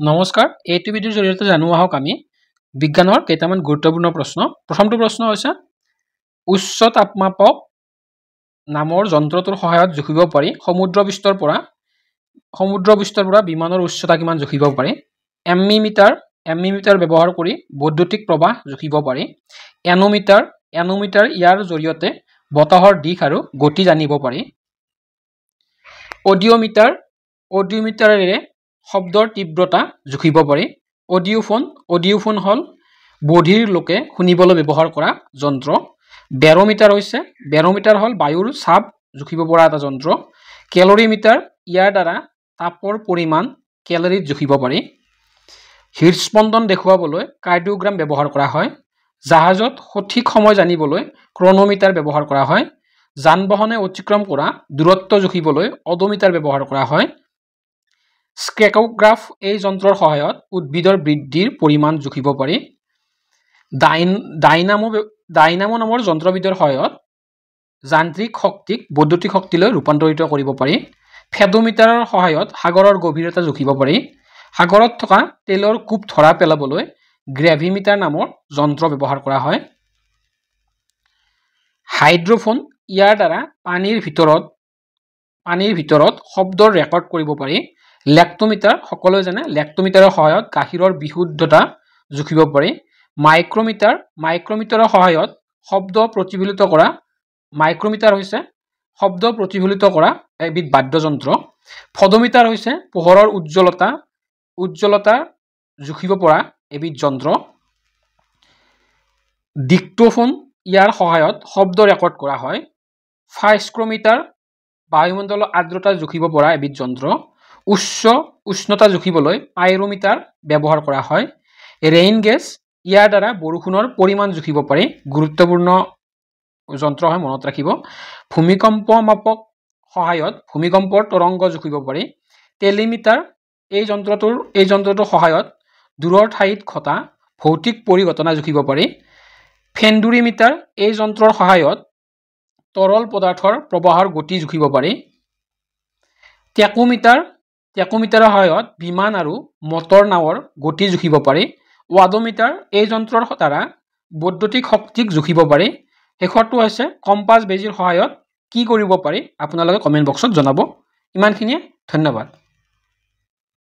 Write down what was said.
নমস্কাৰ এইটো ভিডিঅ'ৰ জৰিয়তে জানো আহক আমি বিজ্ঞানৰ কেইটামান গুৰুত্বপূৰ্ণ প্ৰশ্ন প্ৰথমটো প্ৰশ্ন হৈছে উচ্চ তাপমাপক নামৰ যন্ত্ৰটোৰ সহায়ত জুখিব পাৰি সমুদ্ৰ পৃষ্ঠৰ পৰা বিমানৰ উচ্চতা কিমান জুখিব পাৰি এমিমিটাৰ ব্যৱহাৰ কৰি বৈদ্যুতিক প্ৰবাহ জুখিব পাৰি এনোমিটাৰ ইয়াৰ জৰিয়তে বতাহৰ দিশ আৰু গতি জানিব পাৰি অডিওমিটাৰেৰে শব্দৰ তীব্ৰতা জুখিব পাৰি অডিওফোন হল বধিৰ লোকে শুনিবলৈ ব্যৱহাৰ কৰা যন্ত্ৰ বেৰোমিটাৰ হল বায়ুৰ চাপ জুখিব পৰা এটা যন্ত্ৰ কেলৰিমিটাৰ ইয়াৰ দ্বাৰা তাপৰ পৰিমাণ কেলৰিত জুখিব পাৰি হৃদস্পন্দন দেখুৱাবলৈ কাৰ্ডিওগ্ৰাম ব্যৱহাৰ কৰা হয় জাহাজত সঠিক সময় জানিবলৈ ক্ৰনোমিটাৰ ব্যৱহাৰ কৰা হয় যান-বাহনে অতিক্ৰম কৰা দূৰত্ব জুখিবলৈ অডোমিটাৰ ব্যৱহাৰ কৰা হয় স্কেকোগ্ৰাফ এই যন্ত্ৰৰ সহায়ত উদ্ভিদৰ বৃদ্ধিৰ পৰিমাণ জুখিব পাৰি ডাইনামো নামৰ যন্ত্ৰবিধৰ সহায়ত যান্ত্ৰিক শক্তিক বৈদ্যুতিক শক্তিলৈ ৰূপান্তৰিত কৰিব পাৰি ফেডোমিটাৰৰ সহায়ত সাগৰৰ গভীৰতা জুখিব পাৰি সাগৰত থকা তেলৰ কূপ ধৰা পেলাবলৈ গ্ৰেভিমিটাৰ নামৰ যন্ত্ৰ ব্যৱহাৰ কৰা হয় হাইড্ৰোফোন ইয়াৰ দ্বাৰা পানীৰ ভিতৰত শব্দৰ ৰেকৰ্ড কৰিব পাৰি লেক্টোমিটাৰ সকলোৱে জানে লেক্টোমিটাৰৰ সহায়ত গাখীৰৰ বিশুদ্ধতা জুখিব পাৰি মাইক্ৰোমিটাৰৰ সহায়ত শব্দ প্ৰতিফলিত কৰা এবিধ বাদ্যযন্ত্ৰ ফডোমিটাৰ হৈছে পোহৰৰ উজ্জ্বলতা জুখিব পৰা এবিধ যন্ত্ৰ ডিক্টোফোন ইয়াৰ সহায়ত শব্দ ৰেকৰ্ড কৰা হয় ফাইস্ক্ৰোমিটাৰ বায়ুমণ্ডলৰ আৰ্দ্ৰতা জুখিব পৰা এবিধ যন্ত্ৰ উচ্চ উষ্ণতা জুখিবলৈ পাইৰোমিটাৰ ব্যৱহাৰ কৰা হয় ৰেইন গেজ ইয়াৰ দ্বাৰা বৰষুণৰ পৰিমাণ জুখিব পাৰি গুৰুত্বপূৰ্ণ যন্ত্ৰ হয় মনত ৰাখিব ভূমিকম্প মাপক সহায়ত ভূমিকম্পৰ তৰংগ জুখিব পাৰি টেলিমিটাৰ এই যন্ত্ৰটোৰ সহায়ত দূৰৰ ঠাইত ঘটা ভৌতিক পৰিঘটনা জুখিব পাৰি ফেণ্ডুৰিমিটাৰ এই যন্ত্ৰৰ সহায়ত তৰল পদাৰ্থৰ প্ৰবাহৰ গতি জুখিব পাৰি টেকোমিটাৰৰ সহায়ত বিমান আৰু মটৰ নাৱৰ গতি জুখিব পাৰি ৱাডোমিটাৰ এই যন্ত্ৰৰ দ্বাৰা বৈদ্যুতিক শক্তিক জুখিব পাৰি শেষৰটো হৈছে কম্পাছ বেজীৰ সহায়ত কি কৰিব পাৰি আপোনালোকে কমেণ্ট বক্সত জনাব ইমানখিনিয়ে ধন্যবাদ